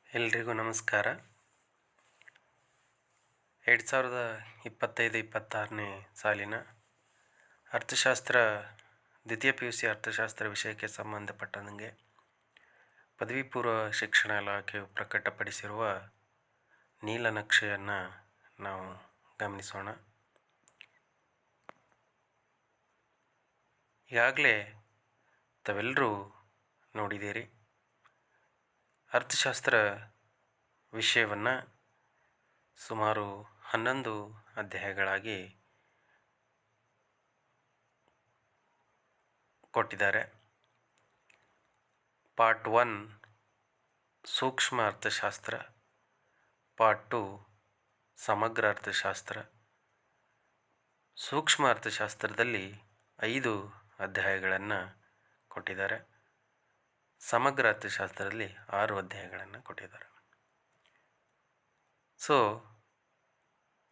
ಎಲ್ರಿಗೂ ನಮಸ್ಕಾರ. 2025-26ನೇ ಸಾಲಿನ ಅರ್ಥಶಾಸ್ತ್ರ ದ್ವಿತೀಯ PUC ಅರ್ಥಶಾಸ್ತ್ರ ವಿಷಯಕ್ಕೆ ಸಂಬಂಧಪಟ್ಟಂಗೆ ಪದವಿ ಪೂರ್ವ ಶಿಕ್ಷಣ ಇಲಾಖೆಯು ಪ್ರಕಟಪಡಿಸಿರುವ ನೀಲನಕ್ಷೆಯನ್ನು ನಾವು ಗಮನಿಸೋಣ. ಈಗಾಗಲೇ ತಾವೆಲ್ಲರೂ ನೋಡಿದ್ದೀರಿ. ಅರ್ಥಶಾಸ್ತ್ರ ವಿಷಯವನ್ನು ಸುಮಾರು 11 ಅಧ್ಯಾಯಗಳಾಗಿ ಕೊಟ್ಟಿದ್ದಾರೆ. ಪಾರ್ಟ್ 1 ಸೂಕ್ಷ್ಮ ಅರ್ಥಶಾಸ್ತ್ರ, ಪಾರ್ಟ್ 2 ಸಮಗ್ರ ಅರ್ಥಶಾಸ್ತ್ರ. ಸೂಕ್ಷ್ಮ ಅರ್ಥಶಾಸ್ತ್ರದಲ್ಲಿ 5 ಅಧ್ಯಾಯಗಳನ್ನು ಕೊಟ್ಟಿದ್ದಾರೆ. ಸಮಗ್ರ ಅರ್ಥಶಾಸ್ತ್ರದಲ್ಲಿ 6 ಅಧ್ಯಾಯಗಳನ್ನು ಕೊಟ್ಟಿದ್ದಾರೆ.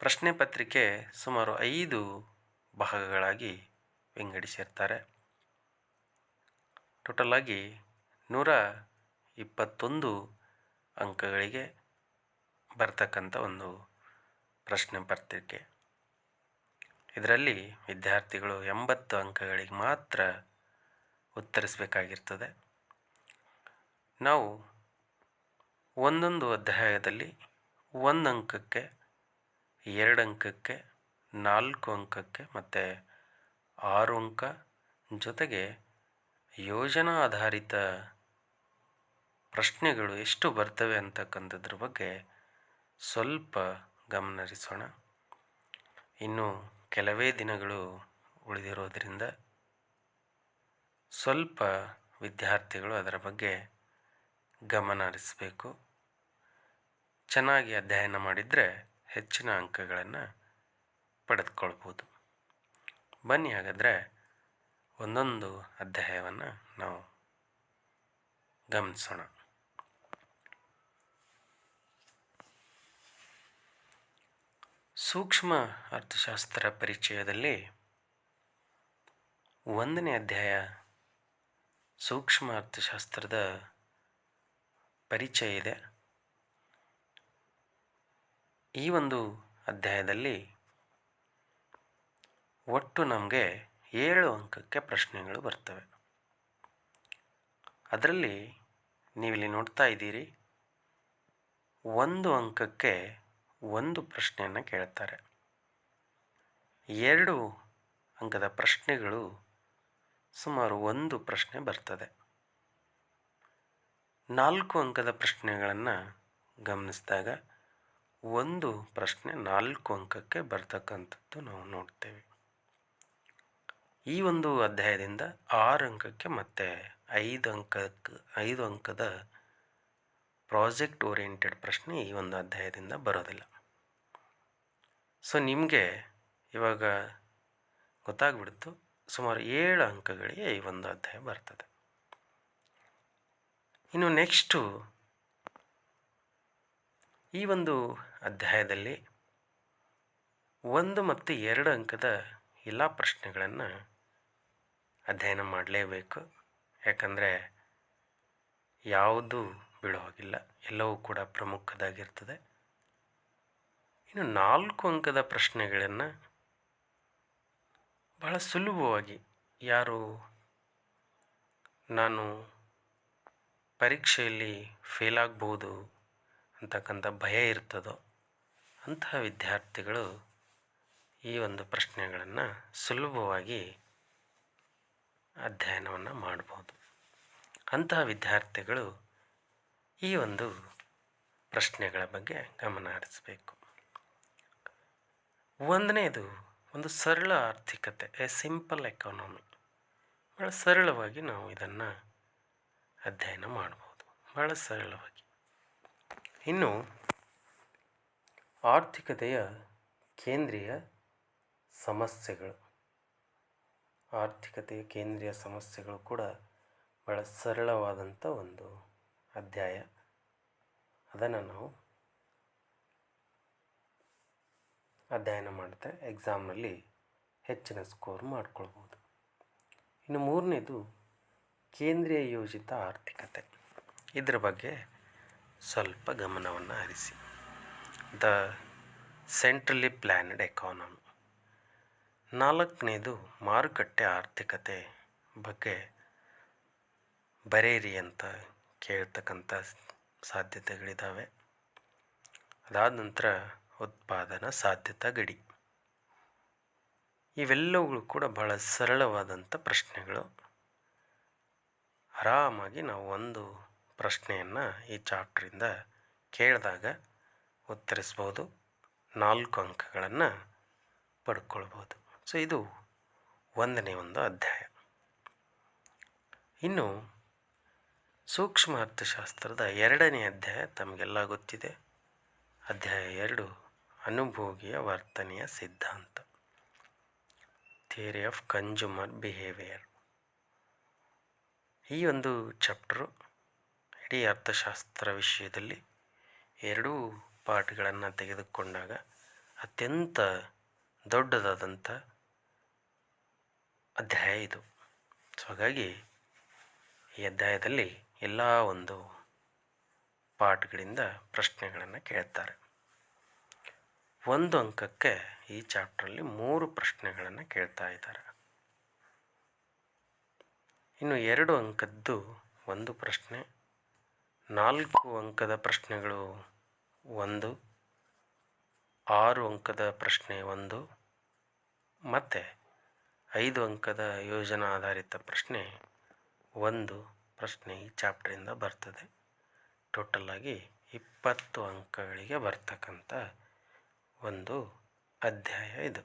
ಪ್ರಶ್ನೆ ಪತ್ರಿಕೆ ಸುಮಾರು 5 ಭಾಗಗಳಾಗಿ ವಿಂಗಡಿಸಿರ್ತಾರೆ. ಟೋಟಲಾಗಿ 121 ಅಂಕಗಳಿಗೆ ಬರ್ತಕ್ಕಂಥ ಒಂದು ಪ್ರಶ್ನೆ ಪತ್ರಿಕೆ. ಇದರಲ್ಲಿ ವಿದ್ಯಾರ್ಥಿಗಳು 80 ಅಂಕಗಳಿಗೆ ಮಾತ್ರ ಉತ್ತರಿಸಬೇಕಾಗಿರ್ತದೆ. ನಾವು ಒಂದೊಂದು ಅಧ್ಯಾಯದಲ್ಲಿ 1 ಅಂಕಕ್ಕೆ, 2 ಅಂಕಕ್ಕೆ, 4 ಅಂಕಕ್ಕೆ ಮತ್ತು 6 ಅಂಕ ಜೊತೆಗೆ ಯೋಜನಾ ಆಧಾರಿತ ಪ್ರಶ್ನೆಗಳು ಎಷ್ಟು ಬರ್ತವೆ ಅಂತಕ್ಕಂಥದ್ರ ಬಗ್ಗೆ ಸ್ವಲ್ಪ ಗಮನಹರಿಸೋಣ. ಇನ್ನು ಕೆಲವೇ ದಿನಗಳು ಉಳಿದಿರೋದ್ರಿಂದ ಸ್ವಲ್ಪ ವಿದ್ಯಾರ್ಥಿಗಳು ಅದರ ಬಗ್ಗೆ ಗಮನ ಹರಿಸಬೇಕು. ಚೆನ್ನಾಗಿ ಅಧ್ಯಯನ ಮಾಡಿದರೆ ಹೆಚ್ಚಿನ ಅಂಕಗಳನ್ನು ಪಡೆದುಕೊಳ್ಬೋದು. ಬನ್ನಿ ಹಾಗಾದರೆ ಒಂದೊಂದು ಅಧ್ಯಾಯವನ್ನು ನಾವು ಗಮನಿಸೋಣ. ಸೂಕ್ಷ್ಮ ಅರ್ಥಶಾಸ್ತ್ರ ಪರಿಚಯದಲ್ಲಿ 1ನೇ ಅಧ್ಯಾಯ ಸೂಕ್ಷ್ಮ ಅರ್ಥಶಾಸ್ತ್ರದ ಪರಿಚಯ ಇದೆ. ಈ ಒಂದು ಅಧ್ಯಾಯದಲ್ಲಿ ಒಟ್ಟು ನಮಗೆ 7 ಅಂಕಕ್ಕೆ ಪ್ರಶ್ನೆಗಳು ಬರ್ತವೆ. ಅದರಲ್ಲಿ ನೀವಿಲ್ಲಿ ನೋಡ್ತಾ ಇದ್ದೀರಿ, 1 ಅಂಕಕ್ಕೆ 1 ಪ್ರಶ್ನೆಯನ್ನು ಕೇಳ್ತಾರೆ. 2 ಅಂಕದ ಪ್ರಶ್ನೆಗಳು ಸುಮಾರು 1 ಪ್ರಶ್ನೆ ಬರ್ತದೆ. 4 ಅಂಕದ ಪ್ರಶ್ನೆಗಳನ್ನು ಗಮನಿಸಿದಾಗ 1 ಪ್ರಶ್ನೆ 4 ಅಂಕಕ್ಕೆ ಬರ್ತಕ್ಕಂಥದ್ದು ನಾವು ನೋಡ್ತೇವೆ. ಈ ಒಂದು ಅಧ್ಯಾಯದಿಂದ 6 ಅಂಕಕ್ಕೆ ಮತ್ತು 5 ಅಂಕದ ಪ್ರಾಜೆಕ್ಟ್ ಓರಿಯೆಂಟೆಡ್ ಪ್ರಶ್ನೆ ಈ ಒಂದು ಅಧ್ಯಾಯದಿಂದ ಬರೋದಿಲ್ಲ. ನಿಮಗೆ ಇವಾಗ ಗೊತ್ತಾಗ್ಬಿಡ್ತು, ಸುಮಾರು 7 ಅಂಕಗಳಿಗೆ ಈ ಒಂದು ಅಧ್ಯಾಯ ಬರ್ತದೆ. ಇನ್ನು ನೆಕ್ಸ್ಟು ಈ ಒಂದು ಅಧ್ಯಾಯದಲ್ಲಿ 1 ಮತ್ತು 2 ಅಂಕದ ಎಲ್ಲ ಪ್ರಶ್ನೆಗಳನ್ನು ಅಧ್ಯಯನ ಮಾಡಲೇಬೇಕು. ಯಾಕಂದರೆ ಯಾವುದು ಬೀಳೋ ಹಾಗಿಲ್ಲ, ಎಲ್ಲವೂ ಕೂಡ ಪ್ರಮುಖದಾಗಿರ್ತದೆ. ಇನ್ನು 4 ಅಂಕದ ಪ್ರಶ್ನೆಗಳನ್ನು ಬಹಳ ಸುಲಭವಾಗಿ ಯಾರು ನಾನು ಪರೀಕ್ಷೆಯಲ್ಲಿ ಫೇಲ್ ಆಗ್ಬೋದು ಅಂತಕ್ಕಂಥ ಭಯ ಇರ್ತದೋ ಅಂತಹ ವಿದ್ಯಾರ್ಥಿಗಳು ಈ ಒಂದು ಪ್ರಶ್ನೆಗಳನ್ನು ಸುಲಭವಾಗಿ ಅಧ್ಯಯನವನ್ನು ಮಾಡ್ಬೋದು. ಅಂತಹ ವಿದ್ಯಾರ್ಥಿಗಳು ಈ ಒಂದು ಪ್ರಶ್ನೆಗಳ ಬಗ್ಗೆ ಗಮನ ಹರಿಸಬೇಕು. 1ನೇದು ಒಂದು ಸರಳ ಆರ್ಥಿಕತೆ, ಸಿಂಪಲ್ ಎಕಾನಮಿ. ಬಹಳ ಸರಳವಾಗಿ ನಾವು ಇದನ್ನು ಅಧ್ಯಯನ ಮಾಡ್ಬೋದು, ಬಹಳ ಸರಳವಾಗಿ. ಇನ್ನು ಆರ್ಥಿಕತೆಯ ಕೇಂದ್ರೀಯ ಸಮಸ್ಯೆಗಳು, ಆರ್ಥಿಕತೆಯ ಕೇಂದ್ರೀಯ ಸಮಸ್ಯೆಗಳು ಕೂಡ ಬಹಳ ಸರಳವಾದಂಥ ಒಂದು ಅಧ್ಯಾಯ. ಅದನ್ನು ನಾವು ಅಧ್ಯಯನ ಮಾಡಿದ್ರೆ ಎಕ್ಸಾಮ್ನಲ್ಲಿ ಹೆಚ್ಚಿನ ಸ್ಕೋರ್ ಮಾಡ್ಕೊಳ್ಬೋದು. ಇನ್ನು 3ನೇದು ಕೇಂದ್ರೀಯ ಯೋಜಿತ ಆರ್ಥಿಕತೆ. ಇದರ ಬಗ್ಗೆ ಸ್ವಲ್ಪ ಗಮನವನ್ನು ಹರಿಸಿ. The centrally planned economy. 4ನೇದು ಮಾರುಕಟ್ಟೆ ಆರ್ಥಿಕತೆ ಬಗ್ಗೆ ಬರೆಯಿರಿ ಅಂತ ಕೇಳ್ತಕ್ಕಂಥ ಸಾಧ್ಯತೆಗಳಿದ್ದಾವೆ. ಅದಾದ ನಂತರ ಉತ್ಪಾದನಾ ಸಾಧ್ಯತಾ ಗಡಿ. ಇವೆಲ್ಲವುಗಳು ಕೂಡ ಬಹಳ ಸರಳವಾದಂಥ ಪ್ರಶ್ನೆಗಳು. ಆರಾಮಾಗಿ ನಾವು ಒಂದು ಪ್ರಶ್ನೆಯನ್ನು ಈ ಚಾಪ್ಟ್ರಿಂದ ಕೇಳಿದಾಗ ಉತ್ತರಿಸ್ಬೋದು, 4 ಅಂಕಗಳನ್ನು ಪಡ್ಕೊಳ್ಬೋದು. ಸೊ ಇದು 1ನೇ ಒಂದು ಅಧ್ಯಾಯ. ಇನ್ನು ಸೂಕ್ಷ್ಮ ಅರ್ಥಶಾಸ್ತ್ರದ 2ನೇ ಅಧ್ಯಾಯ ತಮಗೆಲ್ಲ ಗೊತ್ತಿದೆ. ಅಧ್ಯಾಯ 2 ಅನುಭೋಗಿಯ ವರ್ತನೆಯ ಸಿದ್ಧಾಂತ, ಥಿಯರಿ ಆಫ್ ಕನ್ಸ್ಯೂಮರ್ ಬಿಹೇವಿಯರ್. ಈ ಒಂದು ಚಾಪ್ಟರು ಇಡೀ ಅರ್ಥಶಾಸ್ತ್ರ ವಿಷಯದಲ್ಲಿ 2 ಪಾಠಗಳನ್ನು ತೆಗೆದುಕೊಂಡಾಗ ಅತ್ಯಂತ ದೊಡ್ಡದಾದಂಥ ಅಧ್ಯಾಯ ಇದು. ಸೊ ಹಾಗಾಗಿ ಈ ಅಧ್ಯಾಯದಲ್ಲಿ ಎಲ್ಲ ಒಂದು ಪಾಠಗಳಿಂದ ಪ್ರಶ್ನೆಗಳನ್ನು ಕೇಳ್ತಾರೆ. 1 ಅಂಕಕ್ಕೆ ಈ ಚಾಪ್ಟ್ರಲ್ಲಿ 3 ಪ್ರಶ್ನೆಗಳನ್ನು ಕೇಳ್ತಾ ಇದ್ದಾರೆ. ಇನ್ನು 2 ಅಂಕದ್ದು 1 ಪ್ರಶ್ನೆ, 4 ಅಂಕದ ಪ್ರಶ್ನೆಗಳು 1, 6 ಅಂಕದ ಪ್ರಶ್ನೆ 1 ಮತ್ತು 5 ಅಂಕದ ಯೋಜನಾ ಆಧಾರಿತ ಪ್ರಶ್ನೆ 1 ಪ್ರಶ್ನೆ ಈ ಚಾಪ್ಟ್ರಿಂದ ಬರ್ತದೆ. ಟೋಟಲಾಗಿ 20 ಅಂಕಗಳಿಗೆ ಬರ್ತಕ್ಕಂಥ ಒಂದು ಅಧ್ಯಾಯ ಇದು.